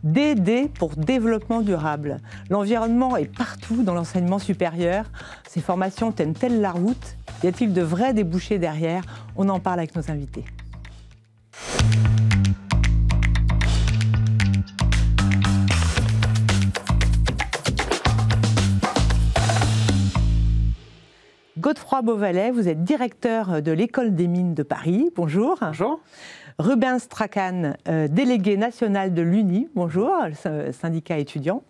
DD pour développement durable. L'environnement est partout dans l'enseignement supérieur. Ces formations tiennent-elles la route? Y a-t-il de vrais débouchés derrière? On en parle avec nos invités. Godefroy Beauvalet, vous êtes directeur de l'École des mines de Paris. Bonjour. Bonjour. Rubens Strachan, délégué national de l'UNI. Bonjour, le syndicat étudiant.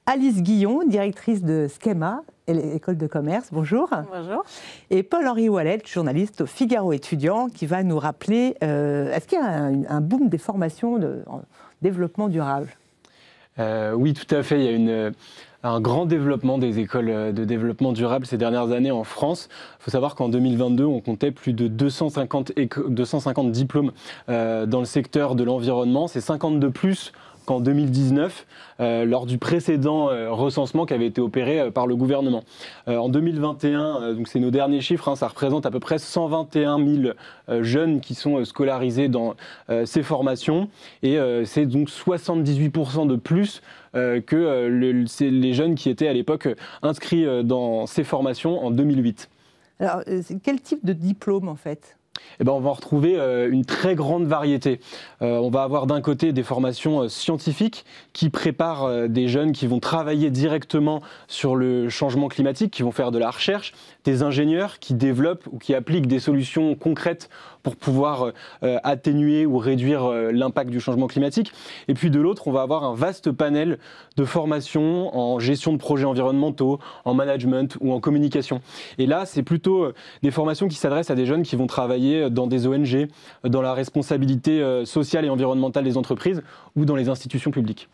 Alice Guillon, directrice de Schema, École de commerce. Bonjour. Bonjour. Et Paul-Henri Wallet, journaliste au Figaro étudiant, qui va nous rappeler, est-ce qu'il y a un boom des formations en développement durable? Oui, tout à fait. Il y a un grand développement des écoles de développement durable ces dernières années en France. Il faut savoir qu'en 2022, on comptait plus de 250 diplômes dans le secteur de l'environnement. C'est 50 de plus qu'en 2019, lors du précédent recensement qui avait été opéré par le gouvernement. En 2021, donc c'est nos derniers chiffres, ça représente à peu près 121 000 jeunes qui sont scolarisés dans ces formations, et c'est donc 78% de plus que les jeunes qui étaient à l'époque inscrits dans ces formations en 2008. Alors, quel type de diplôme en fait ? Eh ben, on va en retrouver une très grande variété. On va avoir d'un côté des formations scientifiques qui préparent des jeunes qui vont travailler directement sur le changement climatique, qui vont faire de la recherche, des ingénieurs qui développent ou qui appliquent des solutions concrètes pour pouvoir atténuer ou réduire l'impact du changement climatique. Et puis de l'autre, on va avoir un vaste panel de formations en gestion de projets environnementaux, en management ou en communication. Et là, c'est plutôt des formations qui s'adressent à des jeunes qui vont travailler dans des ONG, dans la responsabilité sociale et environnementale des entreprises ou dans les institutions publiques.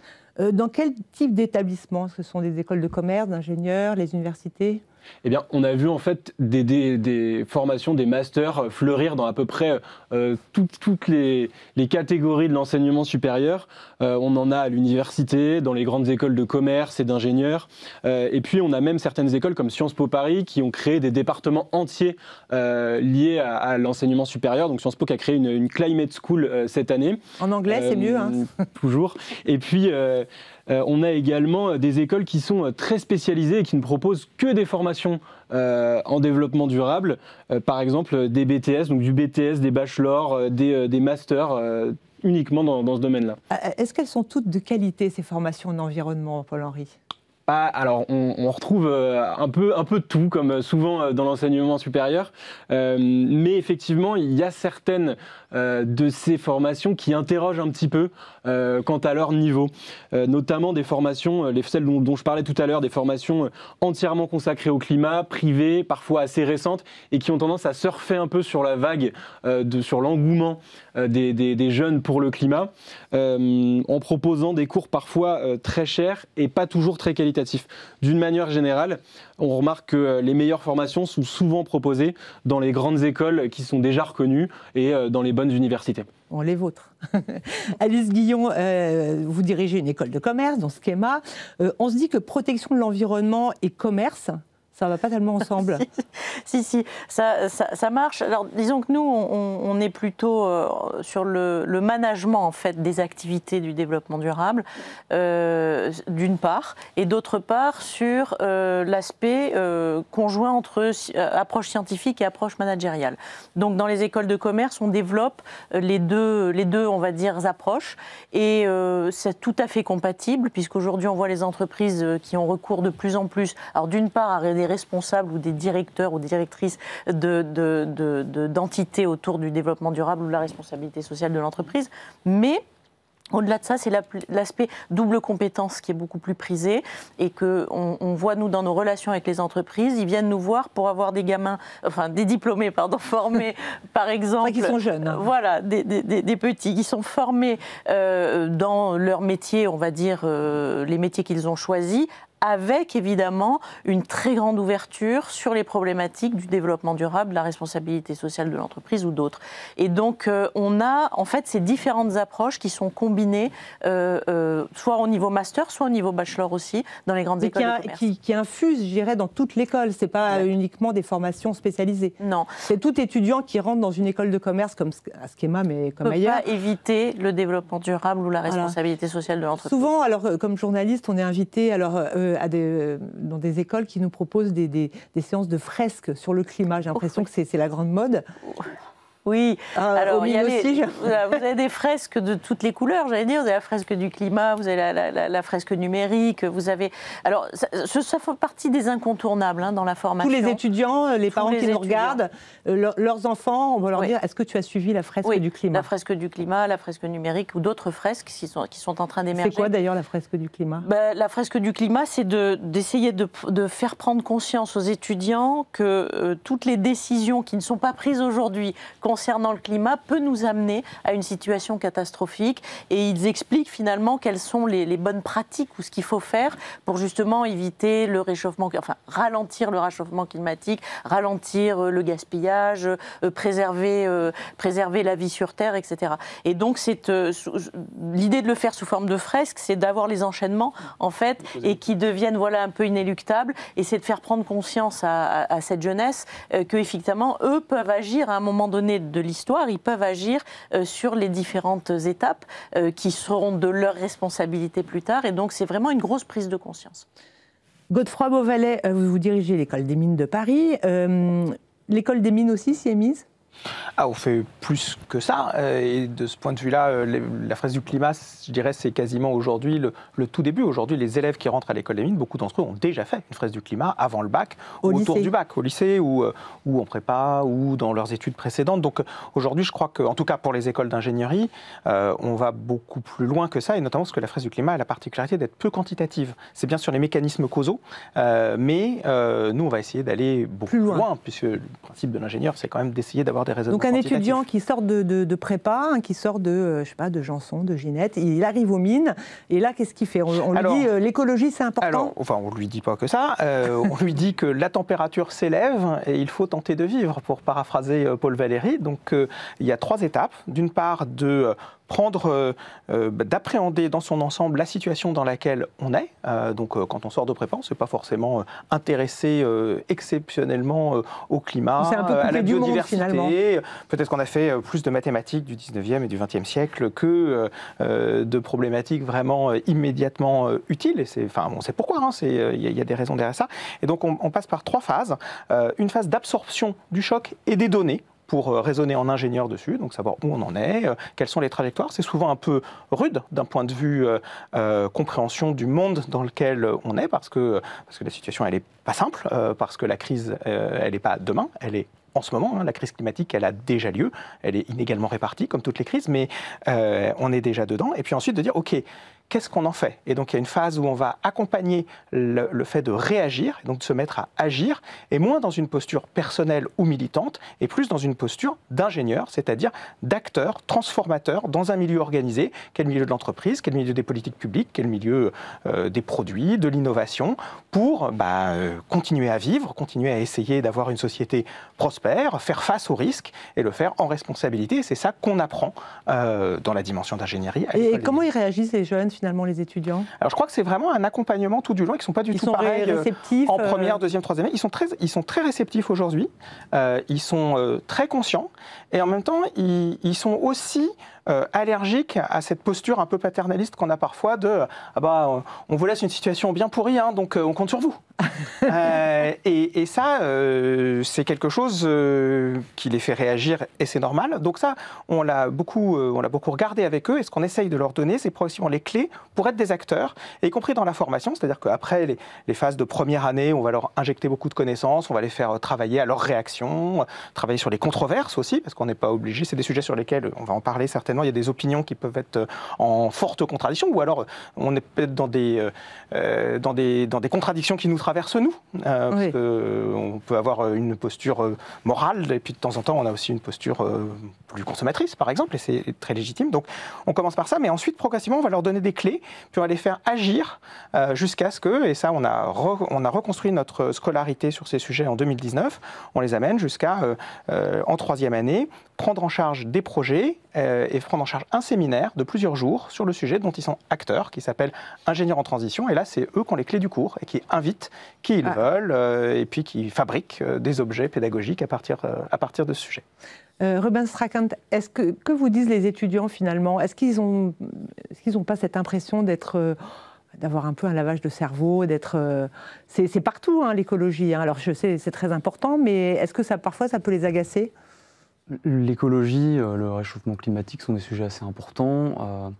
Dans quel type d'établissement? Ce sont des écoles de commerce, d'ingénieurs, les universités? Eh bien, on a vu en fait des formations, des masters fleurir dans à peu près toutes les catégories de l'enseignement supérieur. On en a à l'université, dans les grandes écoles de commerce et d'ingénieurs. Et puis, on a même certaines écoles comme Sciences Po Paris qui ont créé des départements entiers liés à l'enseignement supérieur. Donc, Sciences Po qui a créé une Climate School cette année. En anglais, c'est mieux, hein. Toujours. Et puis, on a également des écoles qui sont très spécialisées et qui ne proposent que des formations en développement durable, par exemple des BTS, donc du BTS, des bachelors, des masters, uniquement dans ce domaine-là. Est-ce qu'elles sont toutes de qualité, ces formations en environnement, Paul-Henri ? Alors, on retrouve un peu de tout, comme souvent dans l'enseignement supérieur, mais effectivement, il y a certaines de ces formations qui interrogent un petit peu quant à leur niveau, notamment des formations, celles dont je parlais tout à l'heure, des formations entièrement consacrées au climat, privées, parfois assez récentes, et qui ont tendance à surfer un peu sur la vague, sur l'engouement des jeunes pour le climat, en proposant des cours parfois très chers et pas toujours très qualitatifs. D'une manière générale, on remarque que les meilleures formations sont souvent proposées dans les grandes écoles qui sont déjà reconnues et dans les bonnes universités. Bon, les vôtres. Alice Guillon, vous dirigez une école de commerce, dans Schema. On se dit que protection de l'environnement et commerce, ça ne va pas tellement ensemble. Si, ça marche. Alors, disons que nous, on est plutôt sur le management en fait, des activités du développement durable, d'une part, et d'autre part sur l'aspect conjoint entre approche scientifique et approche managériale. Donc, dans les écoles de commerce, on développe les deux, on va dire, approches, et c'est tout à fait compatible, puisqu'aujourd'hui, on voit les entreprises qui ont recours de plus en plus, alors d'une part, à des responsables ou des directeurs ou des directrices d'entités autour du développement durable ou de la responsabilité sociale de l'entreprise, mais au-delà de ça, c'est l'aspect double compétence qui est beaucoup plus prisé et qu'on voit, nous, dans nos relations avec les entreprises. Ils viennent nous voir pour avoir des gamins, enfin des diplômés, formés, par exemple. Qui sont jeunes. Hein. Voilà, des petits qui sont formés dans leur métier, on va dire, les métiers qu'ils ont choisis, avec évidemment une très grande ouverture sur les problématiques du développement durable, la responsabilité sociale de l'entreprise ou d'autres. Et donc on a en fait ces différentes approches qui sont combinées soit au niveau master, soit au niveau bachelor aussi, dans les grandes écoles de commerce. Qui infusent, je dirais, dans toute l'école. Ce n'est pas uniquement des formations spécialisées. Non. C'est tout étudiant qui rentre dans une école de commerce comme à Schema, mais comme ailleurs. Ne peut pas éviter le développement durable ou la responsabilité sociale de l'entreprise. Souvent, alors, comme journaliste, on est invité dans des écoles qui nous proposent des séances de fresques sur le climat. J'ai l'impression que c'est la grande mode. Oui, alors vous avez des fresques de toutes les couleurs, j'allais dire. Vous avez la fresque du climat, vous avez la fresque numérique, vous avez... Alors, ça fait partie des incontournables dans la formation. Tous les étudiants, les parents qui nous regardent, leurs enfants, on va leur dire, est-ce que tu as suivi la fresque du climat ? La fresque du climat, la fresque numérique ou d'autres fresques qui sont en train d'émerger. C'est quoi d'ailleurs la fresque du climat ? La fresque du climat, c'est d'essayer de faire prendre conscience aux étudiants que toutes les décisions qui ne sont pas prises aujourd'hui concernant le climat peut nous amener à une situation catastrophique, et ils expliquent finalement quelles sont les bonnes pratiques ou ce qu'il faut faire pour justement éviter le réchauffement, enfin ralentir le réchauffement climatique, ralentir le gaspillage, préserver la vie sur Terre, etc. Et donc l'idée de le faire sous forme de fresque, c'est d'avoir les enchaînements en fait et qui deviennent un peu inéluctables, et c'est de faire prendre conscience à cette jeunesse qu'effectivement eux peuvent agir à un moment donné de l'histoire, ils peuvent agir sur les différentes étapes qui seront de leur responsabilité plus tard, et donc c'est vraiment une grosse prise de conscience. Godefroy Beauvalet, vous dirigez l'école des mines de Paris. L'école des mines aussi s'y est mise ? On fait plus que ça, et de ce point de vue-là, la fresque du climat, je dirais, c'est quasiment aujourd'hui le tout début. Aujourd'hui, les élèves qui rentrent à l'école des mines, beaucoup d'entre eux ont déjà fait une fresque du climat avant le bac, autour du bac, au lycée, ou en prépa, ou dans leurs études précédentes. Donc aujourd'hui, je crois qu'en tout cas pour les écoles d'ingénierie, on va beaucoup plus loin que ça, et notamment parce que la fresque du climat a la particularité d'être peu quantitative. C'est bien sur les mécanismes causaux, mais nous, on va essayer d'aller beaucoup plus loin, puisque le principe de l'ingénieur, c'est quand même d'essayer d'avoir des raisonnements. Donc un étudiant qui sort de prépa, qui sort de, je sais pas, de Janson, de Ginette, il arrive aux mines, et là, qu'est-ce qu'il fait ? On lui dit l'écologie, c'est important ? On ne lui dit pas que ça. On lui dit que la température s'élève et il faut tenter de vivre, pour paraphraser Paul Valéry. Donc il y a 3 étapes. D'une part, d'appréhender dans son ensemble la situation dans laquelle on est. Donc quand on sort de prépa, on ne s'est pas forcément intéressé exceptionnellement au climat, à la biodiversité. Peut-être qu'on a fait plus de mathématiques du 19e et du 20e siècle que de problématiques vraiment immédiatement utiles. Et on sait pourquoi, il y a des raisons derrière ça. Et donc on passe par 3 phases. Une phase d'absorption du choc et des données, pour raisonner en ingénieur dessus, donc savoir où on en est, quelles sont les trajectoires. C'est souvent un peu rude d'un point de vue compréhension du monde dans lequel on est, parce que la situation, elle n'est pas simple, parce que la crise, elle n'est pas demain, elle est en ce moment. La crise climatique, elle a déjà lieu, elle est inégalement répartie, comme toutes les crises, mais on est déjà dedans. Et puis ensuite de dire, OK, qu'est-ce qu'on en fait ? Et donc il y a une phase où on va accompagner le fait de réagir, et donc de se mettre à agir, et moins dans une posture personnelle ou militante, et plus dans une posture d'ingénieur, c'est-à-dire d'acteur, transformateur dans un milieu organisé, quel milieu de l'entreprise, quel milieu des politiques publiques, quel milieu des produits, de l'innovation, pour continuer à vivre, continuer à essayer d'avoir une société prospère, faire face aux risques, et le faire en responsabilité. C'est ça qu'on apprend dans la dimension d'ingénierie. Et comment ils réagissent, les jeunes, finalement, les étudiants ? Alors je crois que c'est vraiment un accompagnement tout du long, qui ne sont pas du tout pareils réceptifs, en première, deuxième, troisième année. Ils sont très réceptifs aujourd'hui, ils sont très conscients, et en même temps, ils sont aussi allergiques à cette posture un peu paternaliste qu'on a parfois de on vous laisse une situation bien pourrie, donc on compte sur vous. Et ça, c'est quelque chose qui les fait réagir, et c'est normal. Donc ça, on l'a beaucoup regardé avec eux, et ce qu'on essaye de leur donner, c'est progressivement les clés pour être des acteurs, y compris dans la formation. C'est-à-dire qu'après les phases de première année, on va leur injecter beaucoup de connaissances, on va les faire travailler à leur réaction, travailler sur les controverses aussi, parce qu'on n'est pas obligé, c'est des sujets sur lesquels on va en parler certainement, certainement, il y a des opinions qui peuvent être en forte contradiction, ou alors on est peut-être dans des contradictions qui nous traversent nous, parce qu'on peut avoir une posture morale, et puis de temps en temps, on a aussi une posture plus consommatrice, par exemple, et c'est très légitime. Donc, on commence par ça, mais ensuite, progressivement, on va leur donner des clés, puis on va les faire agir jusqu'à ce que, et ça, on a reconstruit notre scolarité sur ces sujets en 2019, on les amène jusqu'à, en 3e année, prendre en charge des projets et prendre en charge un séminaire de plusieurs jours sur le sujet dont ils sont acteurs, qui s'appelle Ingénieurs en transition. Et là, c'est eux qui ont les clés du cours et qui invitent qui ils veulent et puis qui fabriquent des objets pédagogiques à partir de ce sujet. Ruben Strakant, que vous disent les étudiants finalement? Est-ce qu'ils n'ont pas cette impression d'avoir un peu un lavage de cerveau, c'est partout hein, l'écologie. Hein. Alors je sais, c'est très important, mais est-ce que parfois ça peut les agacer? L'écologie, le réchauffement climatique sont des sujets assez importants.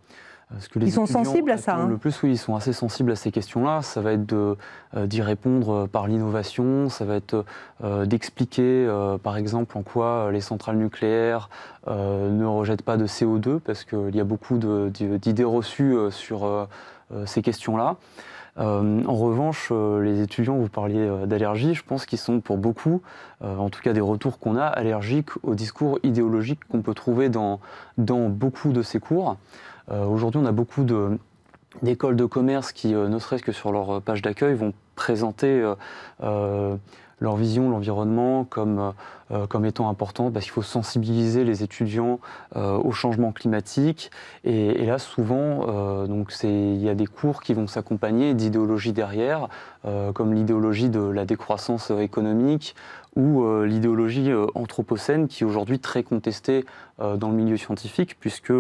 Ils sont sensibles à ça hein. Le plus, oui, ils sont assez sensibles à ces questions-là. Ça va être d'y répondre par l'innovation, ça va être d'expliquer, par exemple, en quoi les centrales nucléaires ne rejettent pas de CO2, parce qu'il y a beaucoup d'idées reçues sur ces questions-là. En revanche, les étudiants, vous parliez d'allergie, je pense qu'ils sont pour beaucoup, en tout cas des retours qu'on a, allergiques au discours idéologique qu'on peut trouver dans beaucoup de ces cours. Aujourd'hui, on a beaucoup d'écoles de commerce qui, ne serait-ce que sur leur page d'accueil, vont présenter leur vision, l'environnement comme étant important, parce qu'il faut sensibiliser les étudiants au changement climatique. Et là, souvent, il y a des cours qui vont s'accompagner d'idéologies derrière, comme l'idéologie de la décroissance économique ou l'idéologie anthropocène, qui est aujourd'hui très contestée dans le milieu scientifique, puisque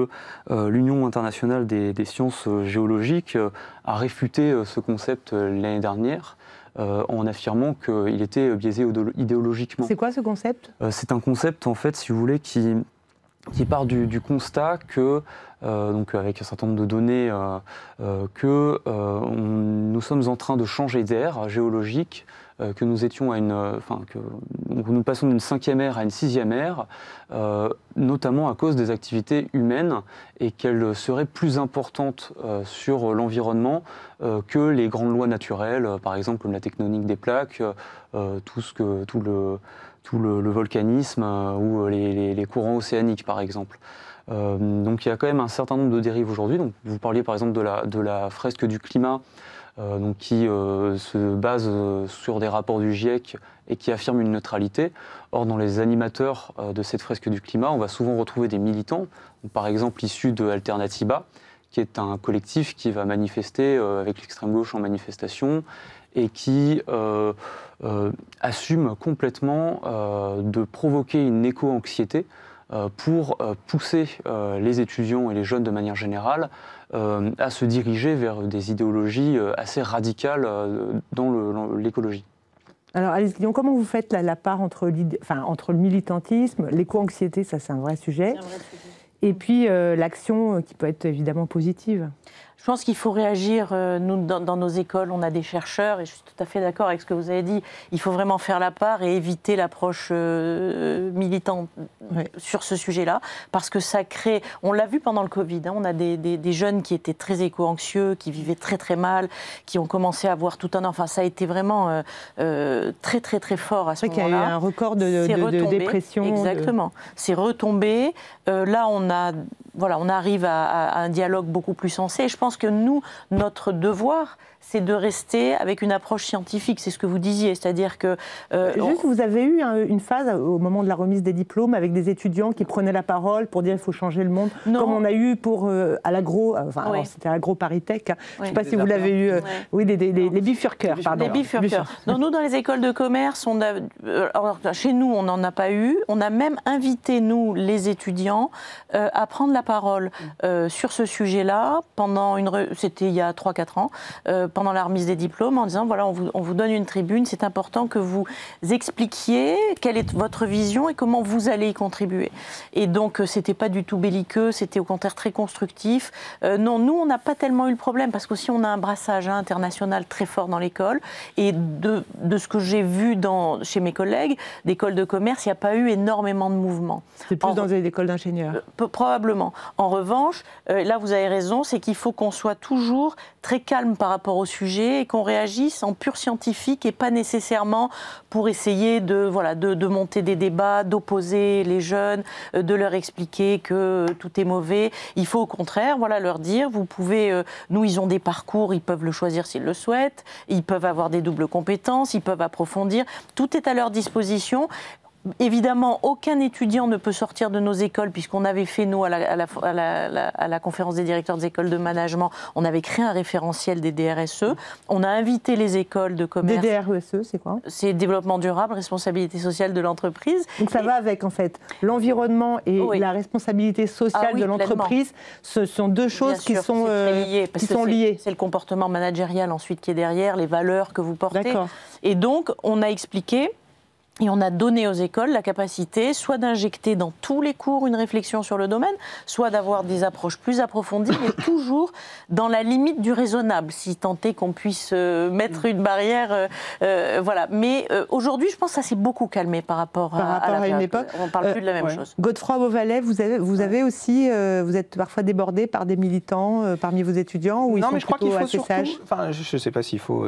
l'Union internationale des sciences géologiques a réfuté ce concept l'année dernière, en affirmant qu'il était biaisé idéologiquement. C'est quoi ce concept? C'est un concept, en fait, si vous voulez, qui part du constat que, donc avec un certain nombre de données, nous sommes en train de changer d'ère géologique, que nous étions nous passons d'une 5e ère à une 6e ère, notamment à cause des activités humaines, et qu'elles seraient plus importantes sur l'environnement que les grandes lois naturelles, par exemple comme la tectonique des plaques, tout le volcanisme ou les courants océaniques, par exemple. Donc il y a quand même un certain nombre de dérives aujourd'hui. Donc, vous parliez par exemple de la fresque du climat, qui se base sur des rapports du GIEC et qui affirme une neutralité. Or, dans les animateurs de cette fresque du climat, on va souvent retrouver des militants, par exemple issus de Alternatiba, qui est un collectif qui va manifester avec l'extrême gauche en manifestation et qui assume complètement de provoquer une éco-anxiété pour pousser les étudiants et les jeunes de manière générale à se diriger vers des idéologies assez radicales dans l'écologie. Alors Alice Guillon, comment vous faites la part entre le militantisme, l'éco-anxiété, ça c'est un vrai sujet, et puis l'action qui peut être évidemment positive? Je pense qu'il faut réagir. Nous, dans nos écoles, on a des chercheurs, et je suis tout à fait d'accord avec ce que vous avez dit. Il faut vraiment faire la part et éviter l'approche militante sur ce sujet-là, parce que ça crée... On l'a vu pendant le Covid, hein, on a des jeunes qui étaient très éco-anxieux, qui vivaient très très mal, qui ont commencé à avoir tout un... Enfin, ça a été vraiment très très très fort à ce moment-là. C'est qu'il y a eu un record de dépression. Exactement. C'est retombé. Là, on arrive à un dialogue beaucoup plus sensé. Et je pense que nous, notre devoir, c'est de rester avec une approche scientifique. C'est ce que vous disiez, c'est-à-dire que... Juste, vous avez eu une phase au moment de la remise des diplômes avec des étudiants qui prenaient la parole pour dire qu'il faut changer le monde, comme on a eu à l'agro, c'était à l'agro Paris-Tech. Je ne sais pas si vous l'avez eu. Oui, les bifurqueurs, pardon. Les bifurqueurs. Non, nous, dans les écoles de commerce, chez nous, on n'en a pas eu. On a même invité, nous, les étudiants, à prendre la parole sur ce sujet-là c'était il y a 3-4 ans, pendant la remise des diplômes, en disant voilà, on vous donne une tribune, c'est important que vous expliquiez quelle est votre vision et comment vous allez y contribuer. Et donc, c'était pas du tout belliqueux, c'était au contraire très constructif. Non, nous, on n'a pas tellement eu le problème, parce qu'aussi on a un brassage international très fort dans l'école. Et de ce que j'ai vu chez mes collègues d'écoles de commerce, il n'y a pas eu énormément de mouvements. C'est plus dans les écoles d'ingénieurs. Probablement. En revanche, là vous avez raison, c'est qu'il faut qu'on soit toujours très calme par rapport au sujet et qu'on réagisse en pur scientifique et pas nécessairement pour essayer de monter des débats, d'opposer les jeunes, de leur expliquer que tout est mauvais. Il faut au contraire leur dire, vous pouvez, nous ils ont des parcours, ils peuvent le choisir s'ils le souhaitent, ils peuvent avoir des doubles compétences, ils peuvent approfondir, tout est à leur disposition. Évidemment, aucun étudiant ne peut sortir de nos écoles, puisqu'on avait fait, nous, à la conférence des directeurs des écoles de management, on avait créé un référentiel des DRSE. On a invité les écoles de commerce. Des DRSE, c'est quoi? C'est développement durable, responsabilité sociale de l'entreprise. Donc ça va avec, en fait, l'environnement et la responsabilité sociale de l'entreprise. Ce sont deux choses qui sont liées. C'est le comportement managérial ensuite qui est derrière, les valeurs que vous portez. Et donc, on a expliqué. Et on a donné aux écoles la capacité soit d'injecter dans tous les cours une réflexion sur le domaine, soit d'avoir des approches plus approfondies, mais toujours dans la limite du raisonnable, si tant est qu'on puisse mettre une barrière. Mais aujourd'hui, je pense que ça s'est beaucoup calmé par rapport à une époque. On ne parle plus de la même chose. Godefroy Beauvalet, vous avez aussi, vous êtes parfois débordé par des militants parmi vos étudiants ou ils sont plutôt assez sages? Enfin, je ne sais pas s'il faut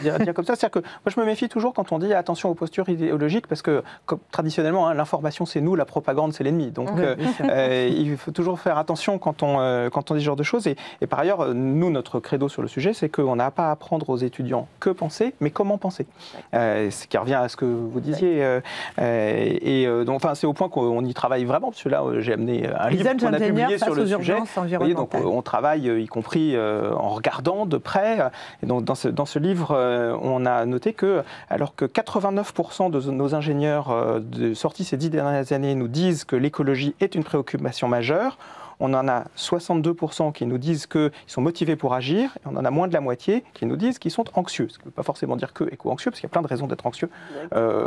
dire comme ça. C'est-à-dire que moi, je me méfie toujours quand on dit attention aux postures idéologiques, parce que traditionnellement, l'information c'est nous, la propagande c'est l'ennemi. Donc il faut toujours faire attention quand on dit ce genre de choses. Et par ailleurs, nous, notre credo sur le sujet, c'est qu'on n'a pas à apprendre aux étudiants que penser, mais comment penser. Ce qui revient à ce que vous disiez. Donc, c'est au point qu'on y travaille vraiment, parce que là, j'ai amené un livre qu'on a publié sur le sujet. Vous voyez, donc on travaille, y compris en regardant de près. Et donc, dans ce livre, on a noté que, alors que 89% de nos ingénieurs sortis ces 10 dernières années nous disent que l'écologie est une préoccupation majeure, on en a 62% qui nous disent qu'ils sont motivés pour agir, et on en a moins de la moitié qui nous disent qu'ils sont anxieux. Ce qui ne veut pas forcément dire que éco-anxieux, parce qu'il y a plein de raisons d'être anxieux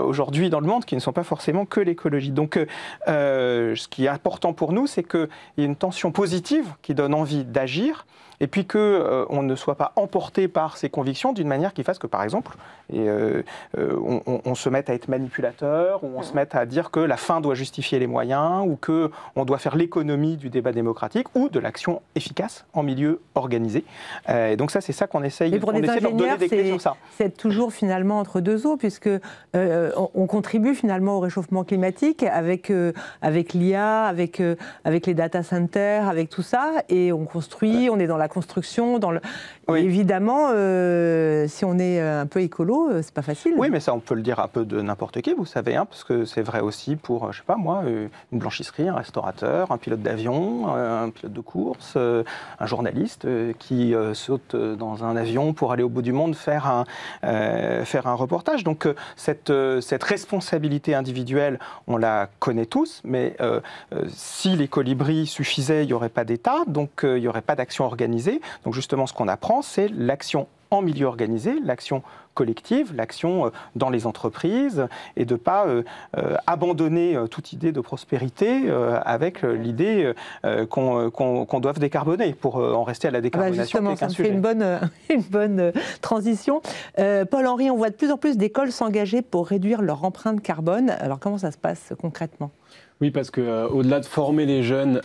aujourd'hui dans le monde qui ne sont pas forcément que l'écologie. Donc ce qui est important pour nous, c'est qu'il y ait une tension positive qui donne envie d'agir, et puis qu'on ne soit pas emporté par ces convictions d'une manière qui fasse que, par exemple, on se mette à être manipulateur, ou on se mette à dire que la fin doit justifier les moyens, ou qu'on doit faire l'économie du débat démocratique, ou de l'action efficace en milieu organisé. Et donc ça, c'est ça qu'on essaye, de leur donner des clés sur ça. C'est toujours finalement entre deux eaux, puisque on contribue finalement au réchauffement climatique avec l'IA, avec les data centers, avec tout ça, et on construit, on est dans la construction, évidemment, si on est un peu écolo, c'est pas facile. Oui, mais ça, on peut le dire un peu de n'importe qui, vous savez, parce que c'est vrai aussi pour, je sais pas moi, une blanchisserie, un restaurateur, un pilote d'avion, un pilote de course, un journaliste qui saute dans un avion pour aller au bout du monde faire un reportage. Donc cette responsabilité individuelle, on la connaît tous, mais si les colibris suffisaient, il n'y aurait pas d'État, donc il n'y aurait pas d'action organisée. Donc justement, ce qu'on apprend, c'est l'action en milieu organisé, l'action collective, l'action dans les entreprises, et de ne pas abandonner toute idée de prospérité avec l'idée qu'on doive décarboner pour en rester à la décarbonation. Justement, ça me fait une bonne transition. Paul-Henri, on voit de plus en plus d'écoles s'engager pour réduire leur empreinte carbone. Alors comment ça se passe concrètement ? Oui, parce qu'au-delà de former les jeunes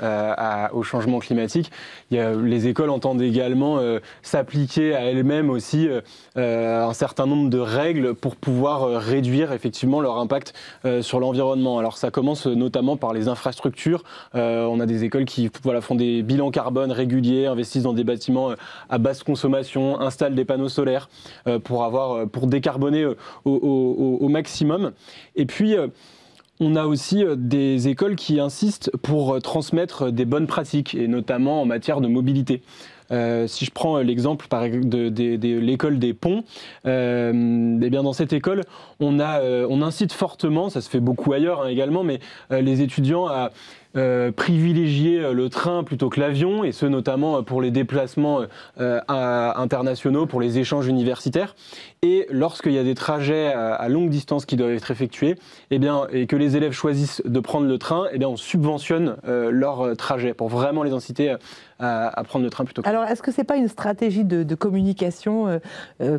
au changement climatique, les écoles entendent également s'appliquer à elles-mêmes aussi un certain nombre de règles pour pouvoir réduire effectivement leur impact sur l'environnement. Alors ça commence notamment par les infrastructures. On a des écoles qui font des bilans carbone réguliers, investissent dans des bâtiments à basse consommation, installent des panneaux solaires pour décarboner au maximum. Et puis on a aussi des écoles qui insistent pour transmettre des bonnes pratiques, et notamment en matière de mobilité. Si je prends l'exemple de l'école des ponts, eh bien dans cette école, on incite fortement, ça se fait beaucoup ailleurs également, mais les étudiants à privilégier le train plutôt que l'avion, et ce notamment pour les déplacements internationaux, pour les échanges universitaires. Et lorsqu'il y a des trajets à longue distance qui doivent être effectués, et que les élèves choisissent de prendre le train, on subventionne leur trajet pour vraiment les inciter à prendre le train plutôt que... Alors, est-ce que ce n'est pas une stratégie de communication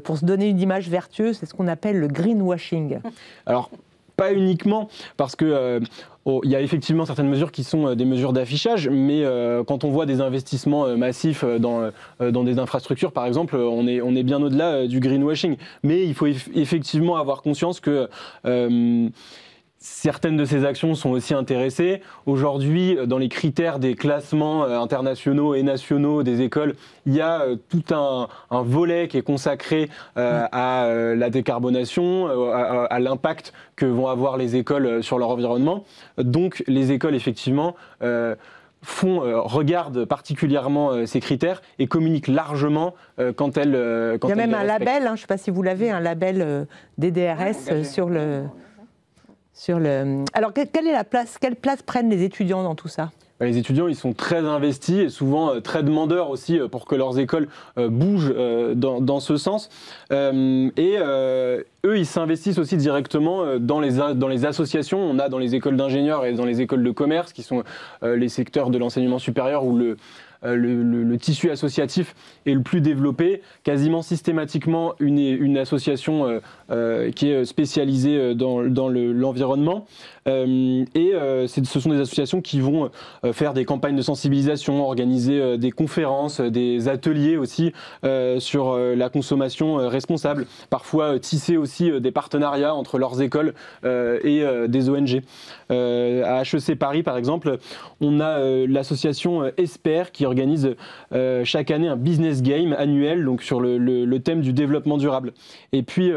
pour se donner une image vertueuse? C'est ce qu'on appelle le greenwashing. Alors, pas uniquement, parce que il y a effectivement certaines mesures qui sont des mesures d'affichage, mais quand on voit des investissements massifs dans des infrastructures, par exemple, on est bien au-delà du greenwashing. Mais il faut effectivement avoir conscience que certaines de ces actions sont aussi intéressées. Aujourd'hui, dans les critères des classements internationaux et nationaux des écoles, il y a tout un volet qui est consacré à la décarbonation, à l'impact que vont avoir les écoles sur leur environnement. Donc les écoles, effectivement, regardent particulièrement ces critères et communiquent largement quand elles il y a même un label, je ne sais pas si vous l'avez, un label DDRS sur le... Alors, quelle place prennent les étudiants dans tout ça ? Les étudiants, ils sont très investis et souvent très demandeurs aussi pour que leurs écoles bougent dans ce sens. Eux, ils s'investissent aussi directement dans les associations. On a dans les écoles d'ingénieurs et dans les écoles de commerce, qui sont les secteurs de l'enseignement supérieur où le tissu associatif est le plus développé. Quasiment systématiquement, une association qui est spécialisée dans l'environnement. Ce sont des associations qui vont faire des campagnes de sensibilisation, organiser des conférences, des ateliers aussi sur la consommation responsable. Parfois tisser aussi des partenariats entre leurs écoles et des ONG. À HEC Paris, par exemple, on a l'association Esper qui organise chaque année un business game annuel donc sur le thème du développement durable. Et puis,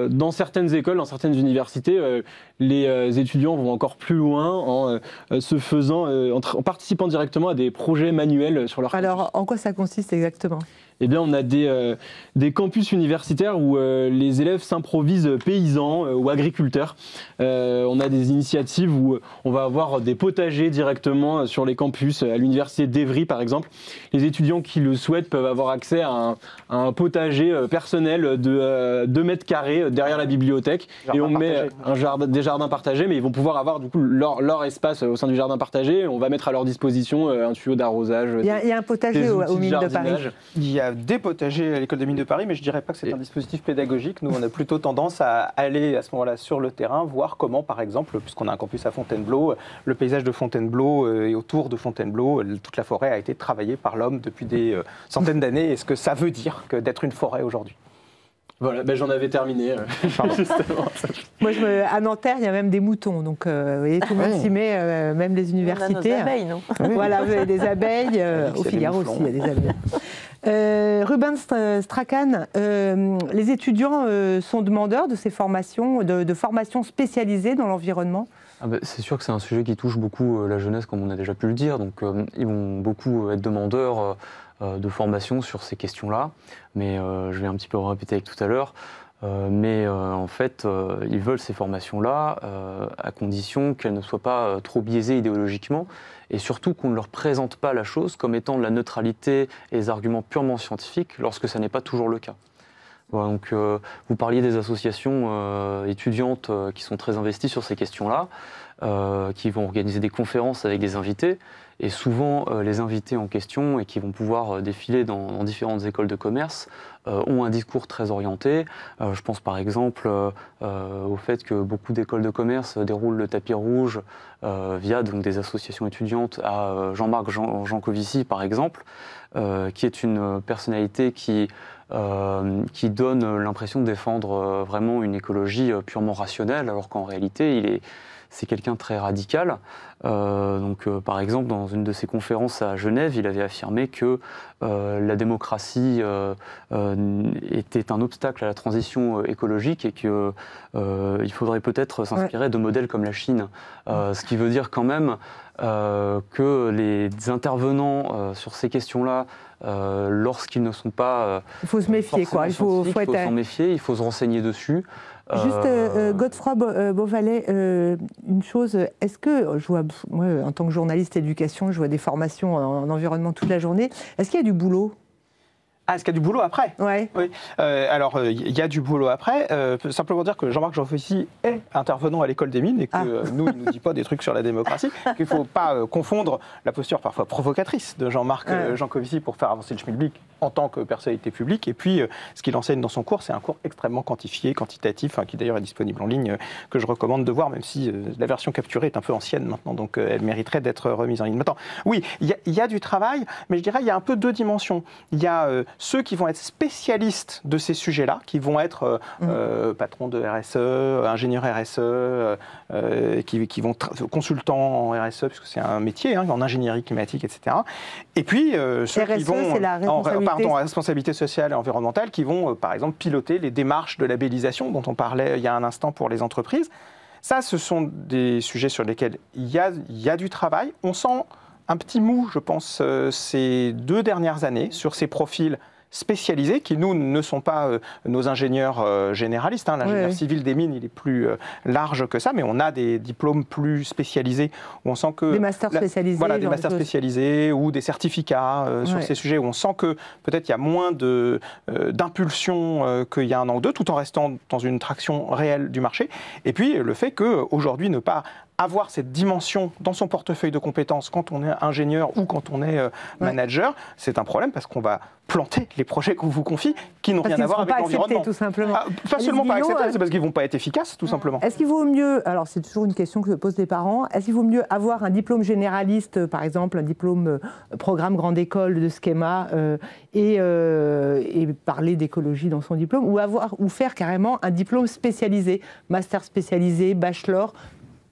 dans certaines écoles, dans certaines universités, les étudiants vont encore plus loin en en participant directement à des projets manuels sur leur campus. Alors, en quoi ça consiste exactement ? Eh bien, on a des campus universitaires où les élèves s'improvisent paysans ou agriculteurs. On a des initiatives où on va avoir des potagers directement sur les campus. À l'université d'Evry, par exemple, les étudiants qui le souhaitent peuvent avoir accès à un potager personnel de 2 mètres carrés derrière la bibliothèque. Et on met des jardins partagés, mais ils vont pouvoir avoir du coup leur espace au sein du jardin partagé. On va mettre à leur disposition un tuyau d'arrosage. Il y a un potager au Mines de Paris. Il y a des potagers à l'école des Mines de Paris, mais je ne dirais pas que c'est un dispositif pédagogique. Nous, on a plutôt tendance à aller à ce moment-là sur le terrain, voir comment, par exemple, puisqu'on a un campus à Fontainebleau, le paysage de Fontainebleau et autour de Fontainebleau, toute la forêt a été travaillée par l'homme depuis des centaines d'années. Est-ce que ça veut dire que d'être une forêt aujourd'hui ? Voilà, j'en avais terminé. Moi, à Nanterre, il y a même des moutons, donc vous voyez, tout le monde s'y met, même les universités. On a nos abeilles, non ? Voilà, vous avez des abeilles, au Figaro aussi, il y a des abeilles. Rubens Strachan, les étudiants sont demandeurs de ces formations, de formations spécialisées dans l'environnement ? C'est sûr que c'est un sujet qui touche beaucoup la jeunesse, comme on a déjà pu le dire, donc ils vont beaucoup être demandeurs de formation sur ces questions-là, mais je vais un petit peu répéter avec tout à l'heure, en fait, ils veulent ces formations-là à condition qu'elles ne soient pas trop biaisées idéologiquement, et surtout qu'on ne leur présente pas la chose comme étant de la neutralité et des arguments purement scientifiques, lorsque ça n'est pas toujours le cas. Voilà, donc, vous parliez des associations étudiantes qui sont très investies sur ces questions-là, qui vont organiser des conférences avec des invités, et souvent les invités en question et qui vont pouvoir défiler dans différentes écoles de commerce ont un discours très orienté. Je pense par exemple au fait que beaucoup d'écoles de commerce déroulent le tapis rouge via donc, des associations étudiantes à Jean-Marc Jancovici par exemple, qui est une personnalité qui donne l'impression de défendre vraiment une écologie purement rationnelle, alors qu'en réalité, c'est quelqu'un de très radical. Par exemple, dans une de ses conférences à Genève, il avait affirmé que la démocratie était un obstacle à la transition écologique et qu'il faudrait peut-être s'inspirer de modèles comme la Chine. Ce qui veut dire quand même que les intervenants sur ces questions-là, lorsqu'ils ne sont pas... il faut se méfier, quoi. Il faut s'en méfier, il faut se renseigner dessus. Juste, Godefroy Beauvalet, une chose, est-ce que, moi, en tant que journaliste éducation, je vois des formations en environnement toute la journée, est-ce qu'il y a du boulot ? Est-ce qu'il y a du boulot après ? Ouais. Oui. Alors, il y a du boulot après. Simplement dire que Jean-Marc Jancovici est intervenant à l'école des mines et que nous, il ne nous dit pas des trucs sur la démocratie, qu'il ne faut pas confondre la posture parfois provocatrice de Jean-Marc Jancovici pour faire avancer le schmilblick en tant que personnalité publique. Et puis, ce qu'il enseigne dans son cours, c'est un cours extrêmement quantifié, quantitatif, qui d'ailleurs est disponible en ligne, que je recommande de voir, même si la version capturée est un peu ancienne maintenant, donc elle mériterait d'être remise en ligne. Maintenant, oui, il y a du travail, mais je dirais il y a un peu deux dimensions. Il y a ceux qui vont être spécialistes de ces sujets-là, qui vont être patrons de RSE, ingénieurs RSE, qui vont consultants en RSE, puisque c'est un métier, en ingénierie climatique, etc. Et puis, ceux RSE, qui vont c'est la responsabilité sociale et environnementale, qui vont, par exemple, piloter les démarches de labellisation dont on parlait il y a un instant pour les entreprises. Ça, ce sont des sujets sur lesquels il y a du travail. On sent un petit mou, je pense, ces 2 dernières années sur ces profils spécialisés qui, nous, ne sont pas nos ingénieurs généralistes. L'ingénieur civil des mines, il est plus large que ça, mais on a des diplômes plus spécialisés où on sent que... Des masters spécialisés. Voilà, des masters spécialisés ou des certificats sur ces sujets où on sent que peut-être il y a moins d'impulsion qu'il y a 1 an ou 2, tout en restant dans une traction réelle du marché. Et puis, le fait qu'aujourd'hui, ne pas avoir cette dimension dans son portefeuille de compétences quand on est ingénieur ou quand on est manager, c'est un problème parce qu'on va planter les projets qu'on vous confie qui n'ont rien à voir avec l'environnement. Tout simplement. Pas seulement pas acceptés, c'est parce qu'ils ne vont pas être efficaces, tout simplement. Est-ce qu'il vaut mieux, alors c'est toujours une question que posent les parents, est-ce qu'il vaut mieux avoir un diplôme généraliste, par exemple un diplôme programme grande école de schéma et parler d'écologie dans son diplôme, ou faire carrément un diplôme spécialisé, master spécialisé, bachelor,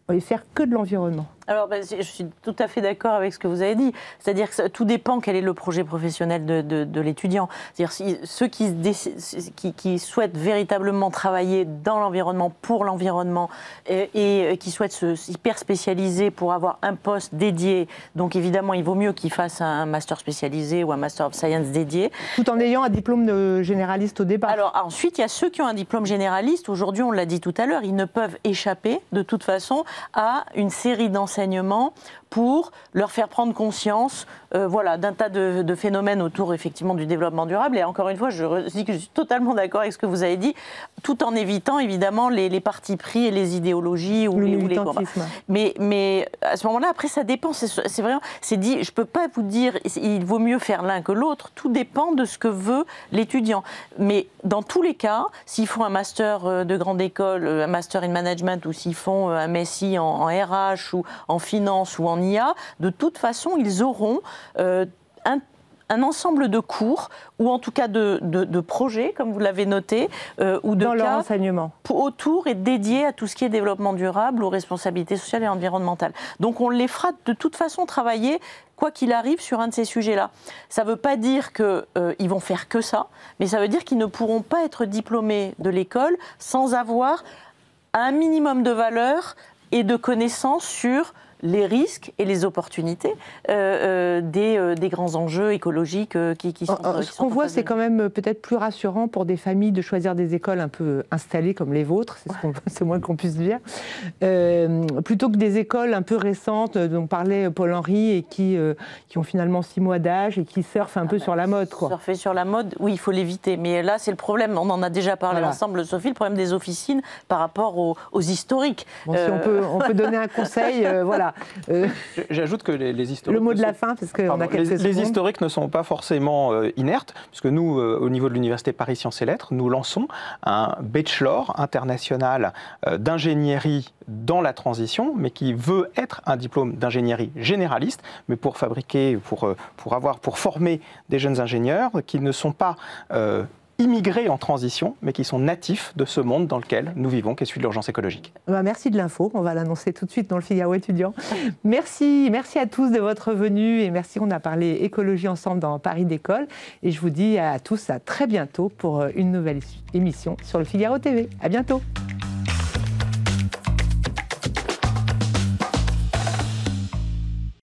et faire que de l'environnement? Alors, je suis tout à fait d'accord avec ce que vous avez dit. C'est-à-dire que tout dépend quel est le projet professionnel de l'étudiant. C'est-à-dire ceux qui souhaitent véritablement travailler dans l'environnement, pour l'environnement, et qui souhaitent se hyper spécialiser pour avoir un poste dédié. Donc, évidemment, il vaut mieux qu'ils fassent un master spécialisé ou un master of science dédié. Tout en ayant un diplôme de généraliste au départ. Alors, ensuite, il y a ceux qui ont un diplôme généraliste. Aujourd'hui, on l'a dit tout à l'heure, ils ne peuvent échapper, de toute façon, à une série d'enseignements pour leur faire prendre conscience d'un tas de phénomènes autour effectivement du développement durable. Et encore une fois, je dis que je suis totalement d'accord avec ce que vous avez dit, tout en évitant évidemment les partis pris et les idéologies ou les combats. Mais à ce moment-là, après, ça dépend. C'est dit, je ne peux pas vous dire il vaut mieux faire l'un que l'autre. Tout dépend de ce que veut l'étudiant. Mais dans tous les cas, s'ils font un master de grande école, un master in management, ou s'ils font un MSI en RH ou en finance ou en IA, de toute façon, ils auront un ensemble de cours, ou en tout cas de projets, comme vous l'avez noté, ou de cas autour et dédiés à tout ce qui est développement durable ou responsabilité sociale et environnementale. Donc on les fera de toute façon travailler, quoi qu'il arrive, sur un de ces sujets-là. Ça ne veut pas dire qu'ils vont faire que ça, mais ça veut dire qu'ils ne pourront pas être diplômés de l'école sans avoir un minimum de valeur et de connaissances sur les risques et les opportunités des grands enjeux écologiques qui sont... Ce qu'on voit, c'est quand même peut-être plus rassurant pour des familles de choisir des écoles un peu installées comme les vôtres, c'est moins qu'on puisse dire, plutôt que des écoles un peu récentes dont parlait Paul-Henri et qui ont finalement 6 mois d'âge et qui surfent un peu sur la mode. Surfer sur la mode, oui, il faut l'éviter. Mais là, c'est le problème, on en a déjà parlé ensemble, Sophie, le problème des officines par rapport aux historiques. Bon, si on peut donner un conseil, voilà. J'ajoute que les historiques... Le mot de la fin, parce qu'on a quelques secondes. Les historiques ne sont pas forcément inertes, puisque nous, au niveau de l'Université Paris Sciences et Lettres, nous lançons un bachelor international d'ingénierie dans la transition, mais qui veut être un diplôme d'ingénierie généraliste, mais pour fabriquer, pour former des jeunes ingénieurs qui ne sont pas immigrés en transition, mais qui sont natifs de ce monde dans lequel nous vivons, qui est celui de l'urgence écologique. Merci de l'info, on va l'annoncer tout de suite dans le Figaro étudiant. Merci à tous de votre venue et merci, on a parlé écologie ensemble dans Paris d'école. Et je vous dis à tous à très bientôt pour une nouvelle émission sur le Figaro TV. À bientôt.